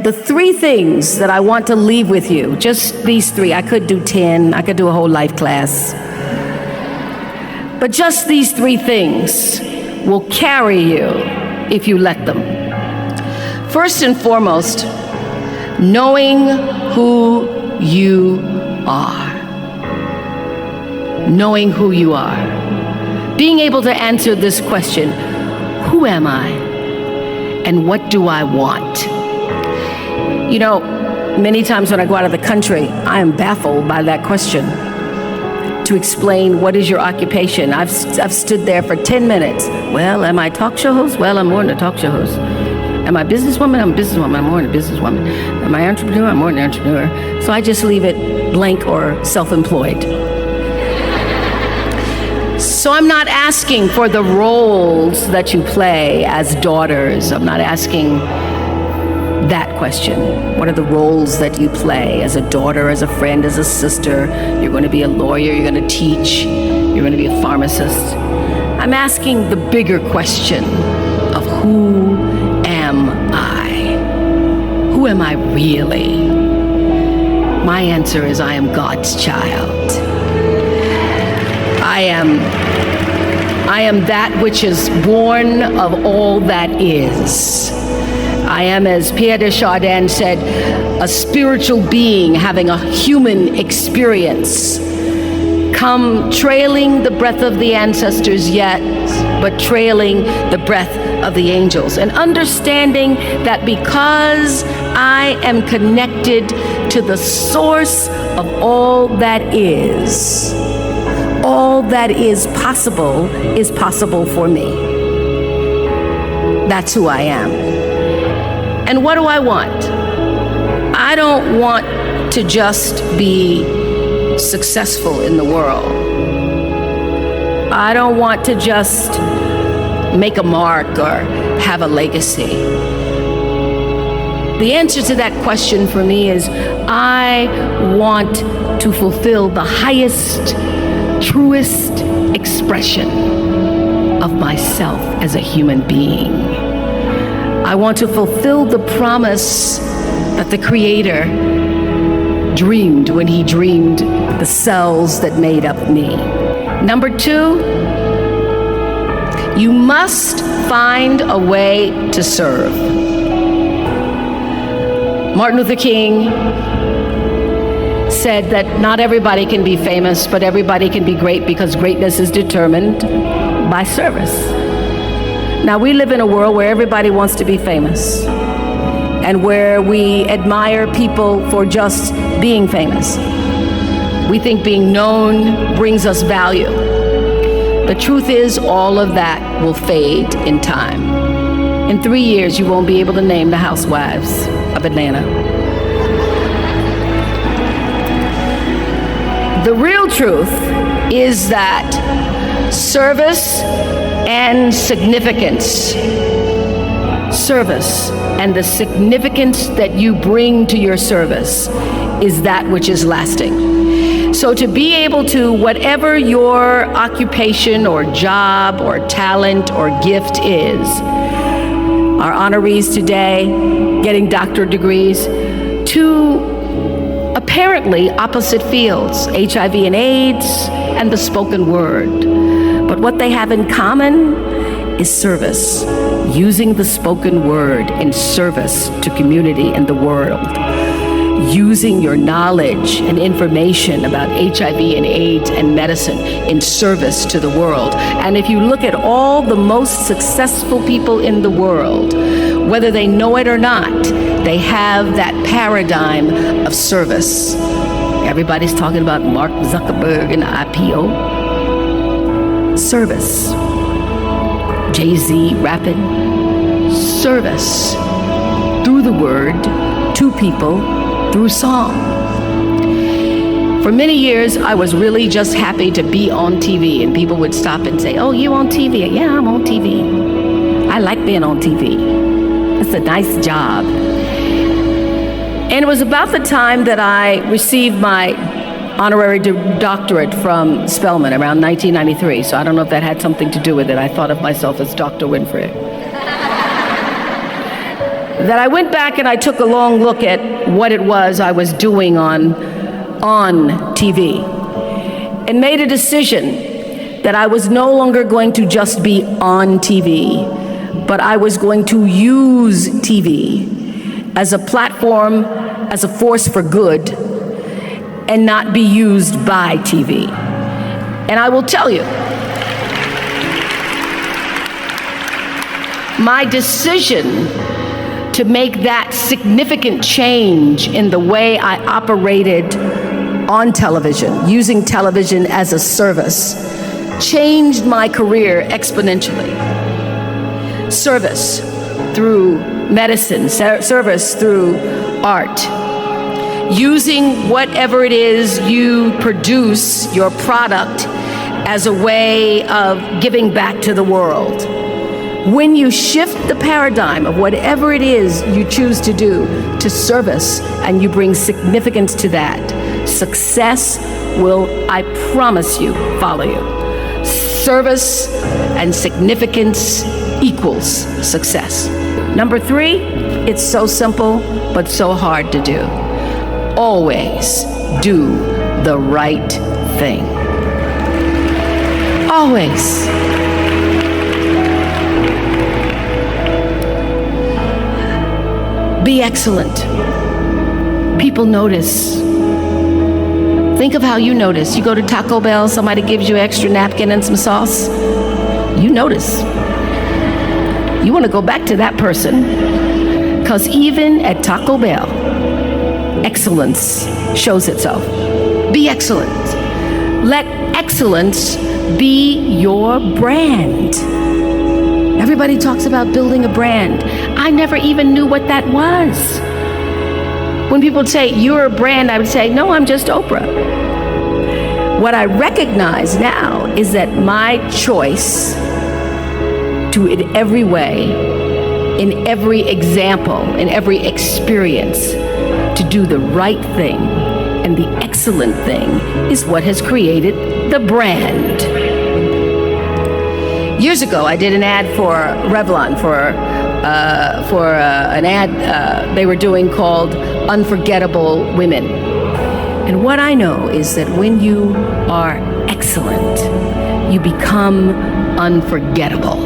the 3 things that I want to leave with you, just these 3, I could do 10, I could do a whole life class, but just these 3 things will carry you if you let them. First and foremost, knowing who you are. Knowing who you are. Being able to answer this question, who am I and what do I want? You know, many times when I go out of the country, I am baffled by that question. To explain what is your occupation. I've stood there for 10 minutes. Well, am I a talk show host? Well, I'm more than a talk show host. Am I a businesswoman? I'm a businesswoman. I'm more than a businesswoman. Am I an entrepreneur? I'm more than an entrepreneur. So I just leave it blank or self-employed. So I'm not asking for the roles that you play as daughters. I'm not asking that question. What are the roles that you play as a daughter, as a friend, as a sister? You're going to be a lawyer, you're going to teach, you're going to be a pharmacist. I'm asking the bigger question of who am I? Who am I really? My answer is I am God's child. I am that which is born of all that is. I am, as Pierre de Chardin said, a spiritual being having a human experience. Come trailing the breath of the ancestors yet, but trailing the breath of the angels. And understanding that because I am connected to the source of all that is possible for me. That's who I am. And what do I want? I don't want to just be successful in the world. I don't want to just make a mark or have a legacy. The answer to that question for me is I want to fulfill the highest, truest expression of myself as a human being. I want to fulfill the promise that the Creator dreamed when He dreamed the cells that made up me. Number 2, you must find a way to serve. Martin Luther King said that not everybody can be famous, but everybody can be great because greatness is determined by service. Now, we live in a world where everybody wants to be famous and where we admire people for just being famous. We think being known brings us value. The truth is, all of that will fade in time. In 3 years, you won't be able to name the housewives of Atlanta. The real truth is that service and significance, service and the significance that you bring to your service is that which is lasting. So to be able to, whatever your occupation or job or talent or gift is, our honorees today getting doctorate degrees, to apparently opposite fields, HIV and AIDS and the spoken word. But what they have in common is service, using the spoken word in service to community and the world, using your knowledge and information about HIV and AIDS and medicine in service to the world. And if you look at all the most successful people in the world, whether they know it or not, they have that paradigm of service. Everybody's talking about Mark Zuckerberg and the IPO. Service. Jay-Z rapping. Service. Through the word, to people, through song. For many years, I was really just happy to be on TV, and people would stop and say, "Oh, you on TV?" "Yeah, I'm on TV. I like being on TV. It's a nice job." And it was about the time that I received my honorary doctorate from Spelman around 1993. So I don't know if that had something to do with it. I thought of myself as Dr. Winfrey. that I went back and I took a long look at what it was I was doing on TV and made a decision that I was no longer going to just be on TV, but I was going to use TV as a platform, as a force for good, and not be used by TV. And I will tell you, my decision to make that significant change in the way I operated on television, using television as a service, changed my career exponentially. Service through medicine, service through art, using whatever it is you produce, your product, as a way of giving back to the world. When you shift the paradigm of whatever it is you choose to do to service, and you bring significance to that, success will, I promise you, follow you. Service and significance equals success. Number 3, it's so simple, but so hard to do. Always do the right thing. Always. Be excellent. People notice. Think of how you notice. You go to Taco Bell, somebody gives you an extra napkin and some sauce. You notice. You want to go back to that person, because even at Taco Bell, excellence shows itself. Be excellent. Let excellence be your brand. Everybody talks about building a brand. I never even knew what that was. When people say, you're a brand, I would say, no, I'm just Oprah. What I recognize now is that my choice to, in every way, in every example, in every experience, to do the right thing and the excellent thing is what has created the brand. Years ago, I did an ad for Revlon for an ad they were doing called Unforgettable Women. And what I know is that when you are excellent, you become unforgettable.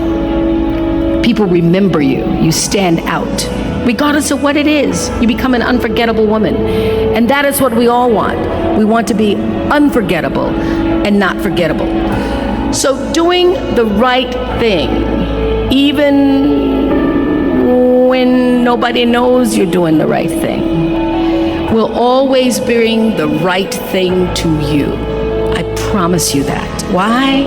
People remember you. You stand out. Regardless of what it is, you become an unforgettable woman. And that is what we all want. We want to be unforgettable and not forgettable. So doing the right thing, even when nobody knows you're doing the right thing, will always bring the right thing to you. I promise you that. Why?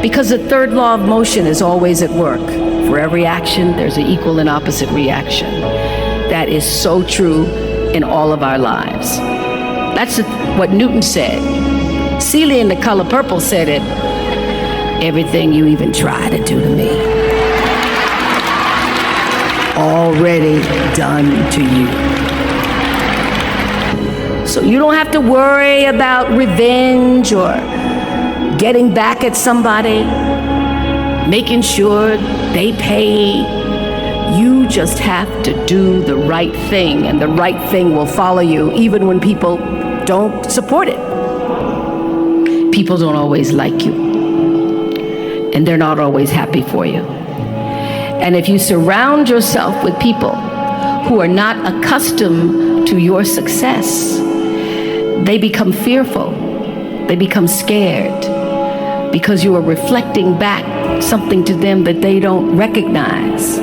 Because the third law of motion is always at work. For every action, there's an equal and opposite reaction. That is so true in all of our lives. That's what Newton said. Celia in The Color Purple said it. Everything you even try to do to me, already done to you. So you don't have to worry about revenge or getting back at somebody, making sure they pay. You just have to do the right thing, and the right thing will follow you even when people don't support it. People don't always like you, and they're not always happy for you. And if you surround yourself with people who are not accustomed to your success, they become fearful, they become scared, because you are reflecting back something to them that they don't recognize.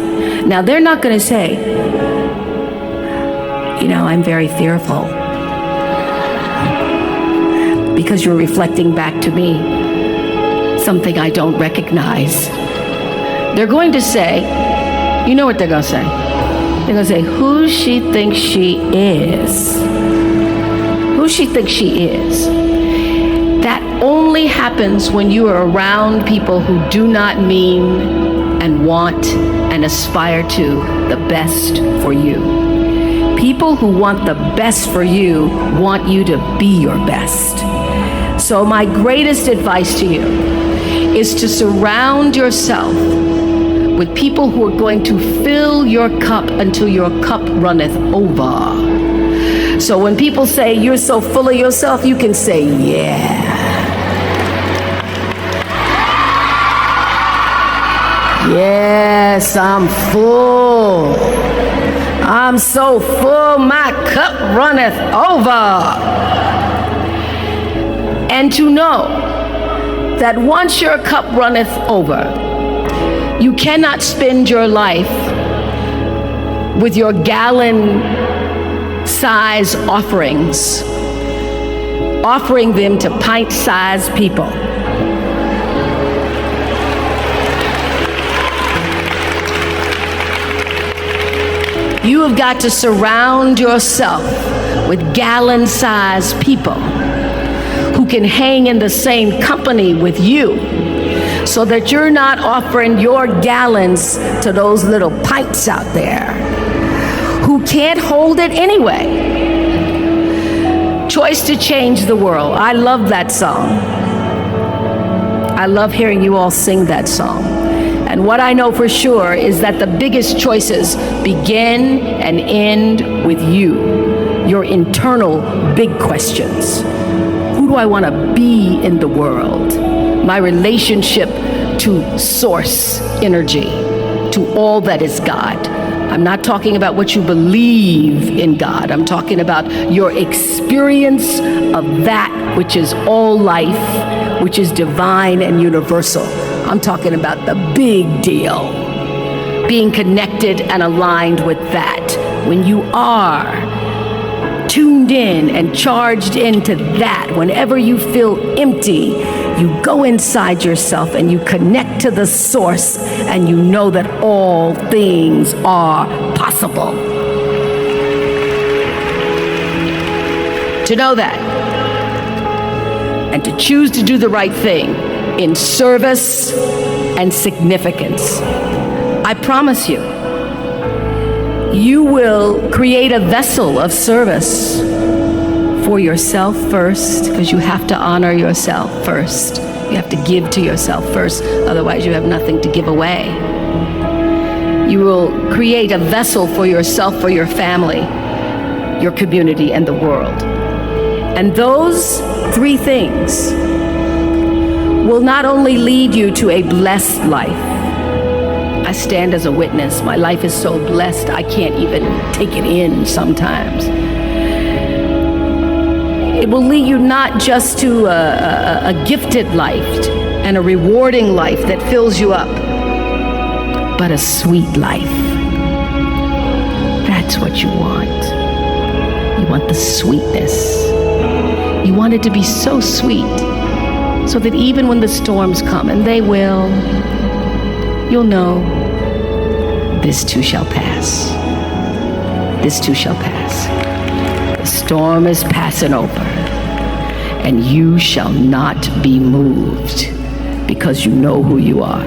Now, they're not going to say, you know, I'm very fearful, because you're reflecting back to me something I don't recognize. They're going to say, you know what they're going to say? They're going to say, who she thinks she is. Who she thinks she is. That only happens when you are around people who do not mean and want and aspire to the best for you. People who want the best for you want you to be your best. So my greatest advice to you is to surround yourself with people who are going to fill your cup until your cup runneth over. So when people say you're so full of yourself, you can say, yeah. Yes, I'm full. I'm so full, my cup runneth over. And to know that once your cup runneth over, you cannot spend your life with your gallon-size offerings, offering them to pint-sized people. You have got to surround yourself with gallon-sized people who can hang in the same company with you, so that you're not offering your gallons to those little pints out there who can't hold it anyway. Choice to Change the World. I love that song. I love hearing you all sing that song. And what I know for sure is that the biggest choices begin and end with you, your internal big questions. Who do I want to be in the world? My relationship to source energy, to all that is God. I'm not talking about what you believe in God. I'm talking about your experience of that which is all life, which is divine and universal. I'm talking about the big deal. Being connected and aligned with that. When you are tuned in and charged into that, whenever you feel empty, you go inside yourself and you connect to the source, and you know that all things are possible. To know that, and to choose to do the right thing in service and significance, I promise you, you will create a vessel of service for yourself first, because you have to honor yourself first. You have to give to yourself first, otherwise you have nothing to give away. You will create a vessel for yourself, for your family, your community, and the world. And those three things will not only lead you to a blessed life. I stand as a witness. My life is so blessed, I can't even take it in sometimes. It will lead you not just to a gifted life and a rewarding life that fills you up, but a sweet life. That's what you want. You want the sweetness. You want it to be so sweet, so that even when the storms come, and they will, you'll know, this too shall pass. This too shall pass. The storm is passing over, and you shall not be moved, because you know who you are.